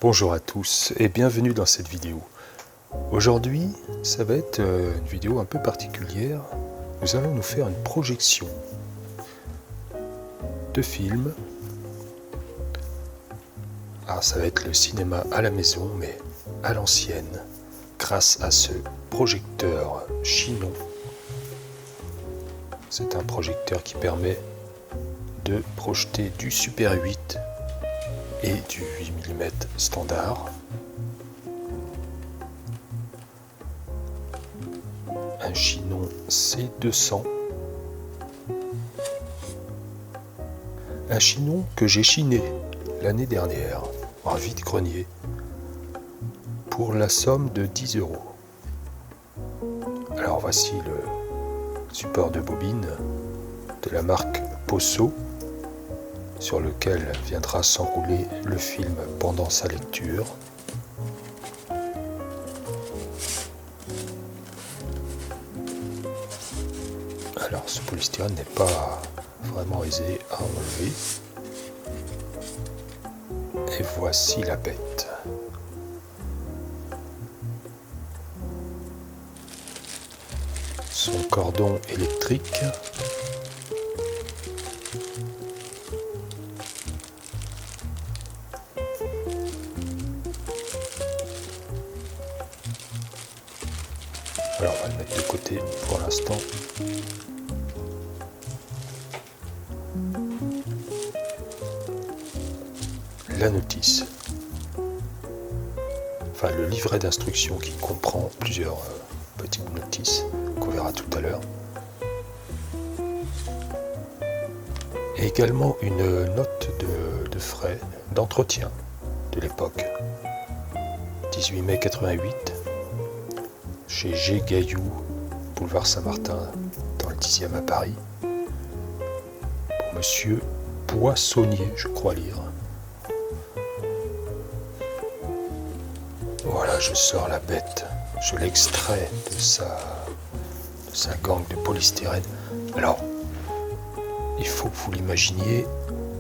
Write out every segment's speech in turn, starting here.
Bonjour à tous et bienvenue dans cette vidéo. Aujourd'hui, ça va être une vidéo un peu particulière. Nous allons nous faire une projection de film. Alors ça va être le cinéma à la maison, mais à l'ancienne, grâce à ce projecteur Chinon. C'est un projecteur qui permet de projeter du Super 8 et du 8 mm standard. Un Chinon C200. Un Chinon que j'ai chiné l'année dernière en vide-grenier pour la somme de 10 €. Alors voici le support de bobine de la marque Posso sur lequel viendra s'enrouler le film pendant sa lecture. Alors ce polystyrène n'est pas vraiment aisé à enlever. Et voici la bête. Son cordon électrique. Alors on va le mettre de côté pour l'instant. La notice. Enfin le livret d'instruction qui comprend plusieurs petites notices qu'on verra tout à l'heure. Et également une note de frais d'entretien de l'époque. 18 mai 88, chez G. Gaillou, boulevard Saint-Martin, dans le 10e à Paris. Pour monsieur Poissonnier, je crois lire. Voilà, je sors la bête. Je l'extrais de sa gangue de polystyrène. Alors, il faut que vous l'imaginiez,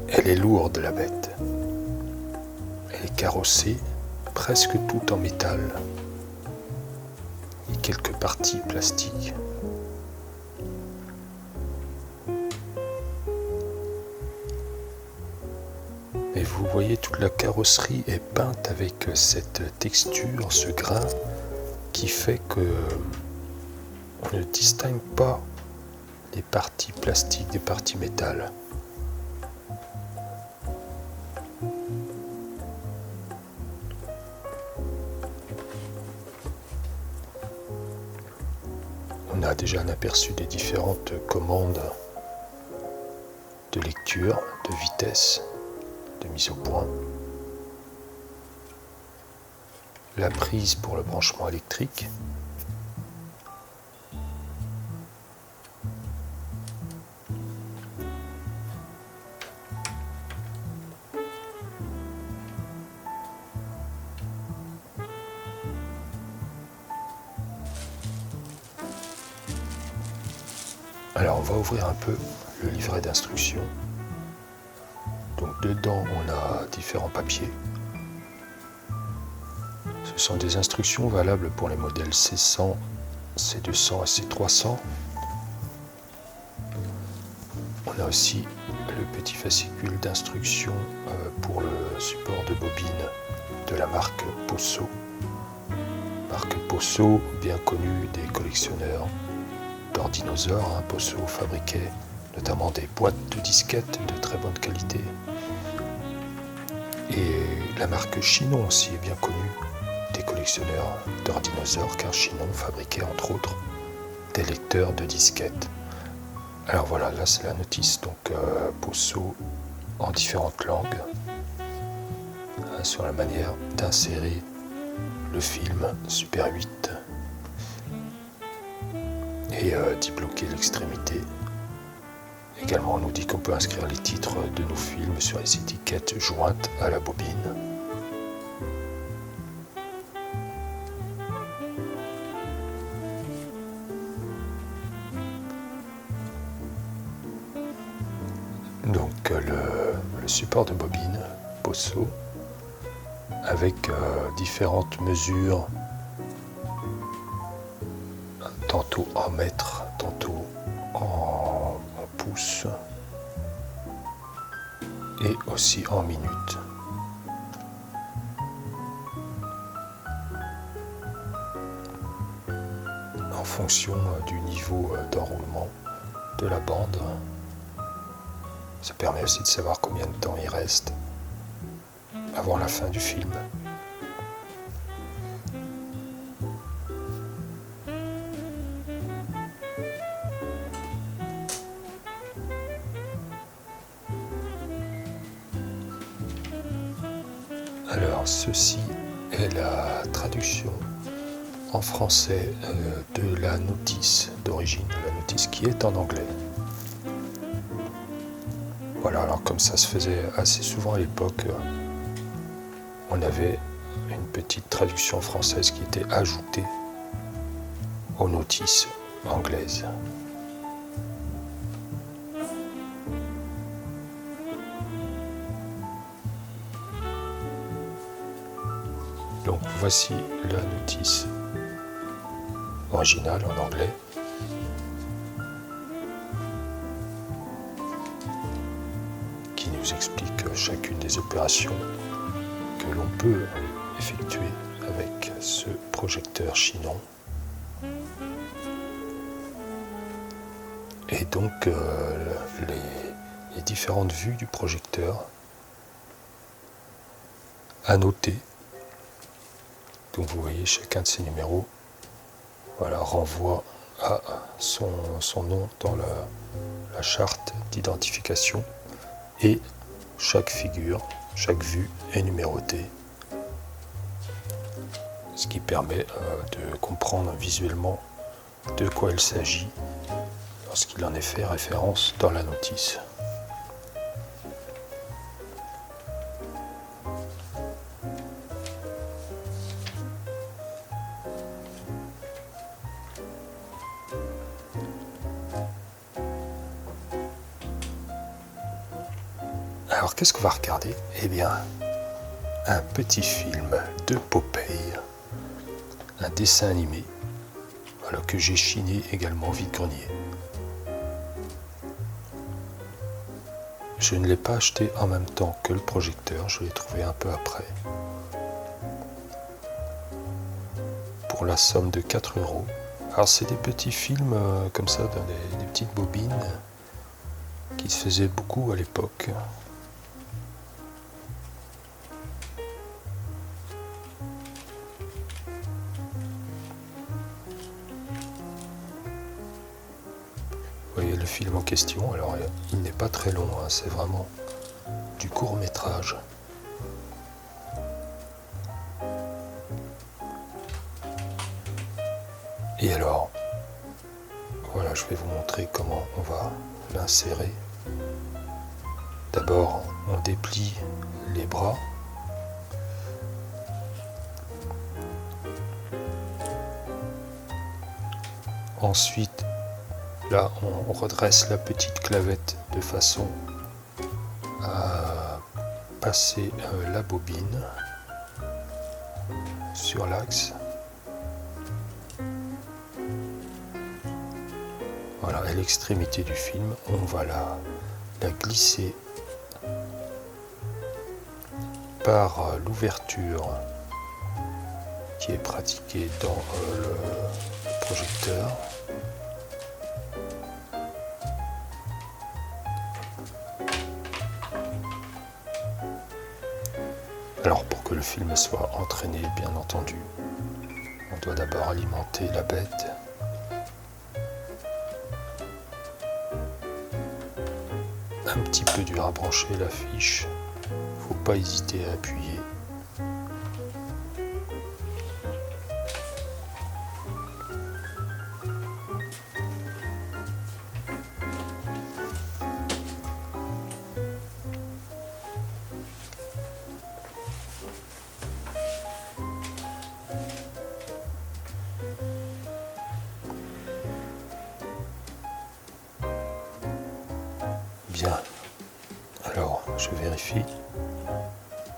elle est lourde la bête. Elle est carrossée, presque tout en métal. Et quelques parties plastiques. Et vous voyez, toute la carrosserie est peinte avec cette texture, ce grain, qui fait que on ne distingue pas les parties plastiques des parties métal. On a déjà un aperçu des différentes commandes de lecture, de vitesse, de mise au point. La prise pour le branchement électrique. Alors on va ouvrir un peu le livret d'instruction. Donc dedans on a différents papiers. Ce sont des instructions valables pour les modèles C100, C200 et C300. On a aussi le petit fascicule d'instructions pour le support de bobine de la marque Posso. Marque Posso, bien connue des collectionneurs d'ordinosaures. Posso fabriquait notamment des boîtes de disquettes de très bonne qualité. Et la marque Chinon aussi est bien connue des collectionneurs d'ordinosaures, car Chinon fabriquait entre autres des lecteurs de disquettes. Alors voilà, là c'est la notice, donc Posso en différentes langues, sur la manière d'insérer le film Super 8 et d'y bloquer l'extrémité. Également on nous dit qu'on peut inscrire les titres de nos films sur les étiquettes jointes à la bobine. Donc le support de bobine Posso avec différentes mesures, tantôt en mètres, tantôt en pouces et aussi en minutes. En fonction du niveau d'enroulement de la bande, ça permet aussi de savoir combien de temps il reste avant la fin du film. Alors, ceci est la traduction en français de la notice d'origine, la notice qui est en anglais. Voilà, alors comme ça se faisait assez souvent à l'époque, on avait une petite traduction française qui était ajoutée aux notices anglaises. Donc voici la notice originale en anglais. Qui nous explique chacune des opérations que l'on peut effectuer avec ce projecteur Chinon. Et donc les différentes vues du projecteur à noter. Donc vous voyez chacun de ces numéros renvoie à son nom dans la charte d'identification et chaque figure, chaque vue est numérotée, ce qui permet de comprendre visuellement de quoi il s'agit lorsqu'il en est fait référence dans la notice. Alors qu'est-ce qu'on va regarder ? Eh bien, un petit film de Popeye, un dessin animé, que j'ai chiné également au vide-grenier. Je ne l'ai pas acheté en même temps que le projecteur, je l'ai trouvé un peu après. Pour la somme de 4 €. Alors c'est des petits films comme ça, dans des petites bobines, qui se faisaient beaucoup à l'époque. Vous voyez le film en question, alors il n'est pas très long, c'est vraiment du court métrage. Et alors, voilà, je vais vous montrer comment on va l'insérer. D'abord, on déplie les bras. Ensuite, là, on redresse la petite clavette de façon à passer la bobine sur l'axe. Voilà, à l'extrémité du film, on va la glisser par l'ouverture qui est pratiquée dans le projecteur. Alors pour que le film soit entraîné, bien entendu, on doit d'abord alimenter la bête. Un petit peu dur à brancher la fiche, faut pas hésiter à appuyer. Bien, alors je vérifie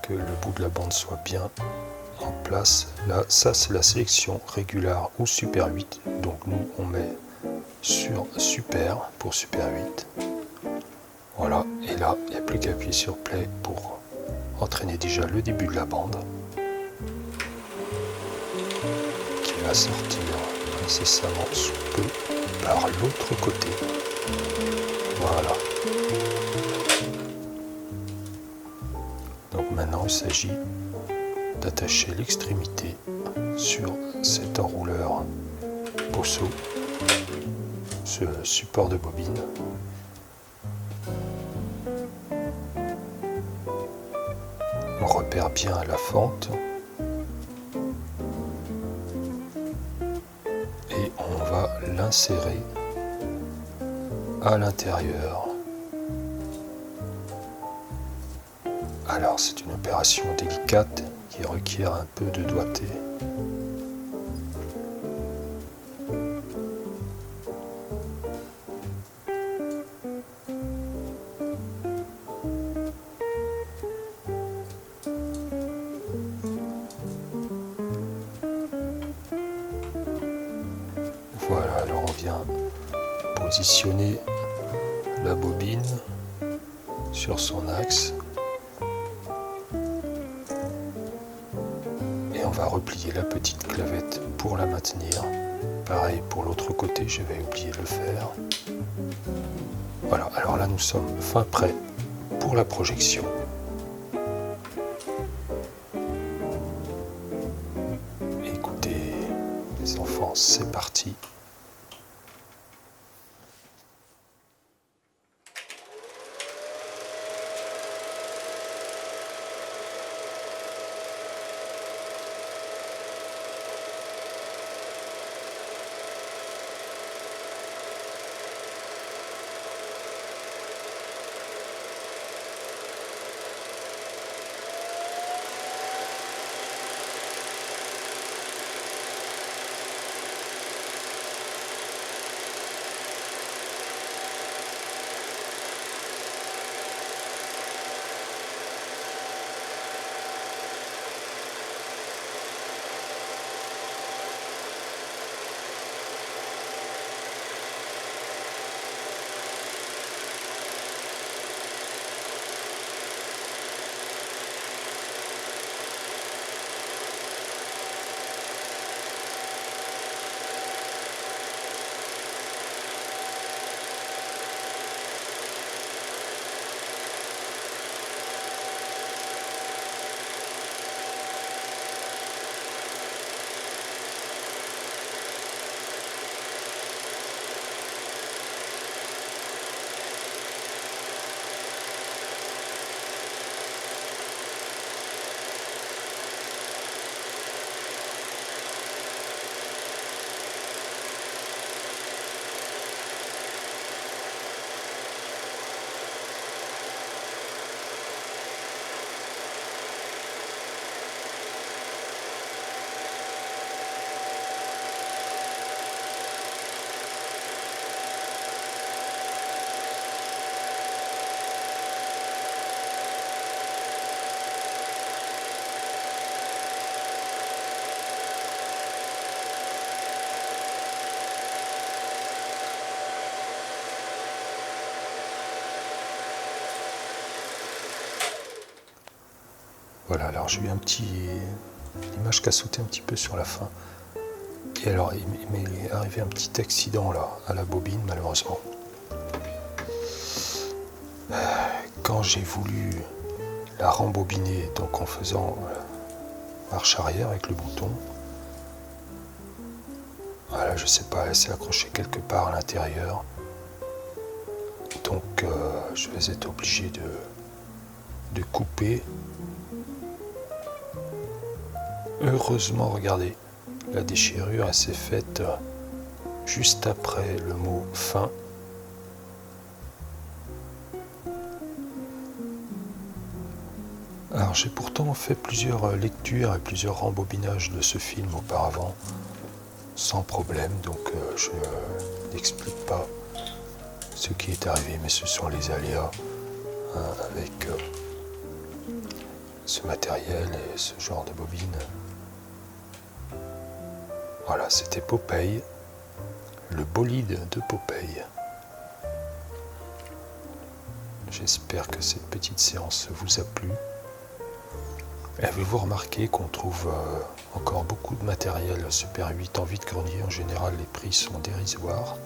que le bout de la bande soit bien en place. Là, ça c'est la sélection régulière ou Super 8. Donc nous on met sur Super pour Super 8. Voilà, et là il n'y a plus qu'à appuyer sur Play pour entraîner déjà le début de la bande qui va sortir incessamment sous peu par l'autre côté. Voilà. Donc maintenant il s'agit d'attacher l'extrémité sur cet enrouleur Bosso, ce support de bobine. On repère bien la fente et on va l'insérer à l'intérieur. Alors c'est une opération délicate qui requiert un peu de doigté. Voilà, alors on vient positionner la bobine sur son axe et on va replier la petite clavette pour la maintenir. Pareil pour l'autre côté, je vais oublier de le faire. Voilà, alors là nous sommes fin prêts pour la projection. Écoutez les enfants, c'est parti. Voilà, alors j'ai eu l'image qui a sauté un petit peu sur la fin. Et alors il m'est arrivé un petit accident là, à la bobine malheureusement. Quand j'ai voulu la rembobiner, donc en faisant marche arrière avec le bouton, voilà, je sais pas, elle s'est accrochée quelque part à l'intérieur. Donc je vais être obligé de couper. Heureusement, regardez, la déchirure elle s'est faite juste après le mot fin. Alors j'ai pourtant fait plusieurs lectures et plusieurs rembobinages de ce film auparavant, sans problème, donc je n'explique pas ce qui est arrivé, mais ce sont les aléas avec ce matériel et ce genre de bobine. Voilà, c'était Popeye, le bolide de Popeye. J'espère que cette petite séance vous a plu. Avez-vous remarqué qu'on trouve encore beaucoup de matériel Super 8 en vide-grenier? En général, les prix sont dérisoires.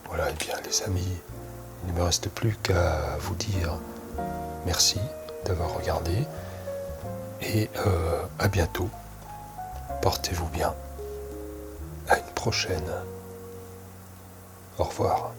Voilà, et bien les amis, il ne me reste plus qu'à vous dire merci d'avoir regardé et à bientôt. Portez-vous bien. À une prochaine. Au revoir.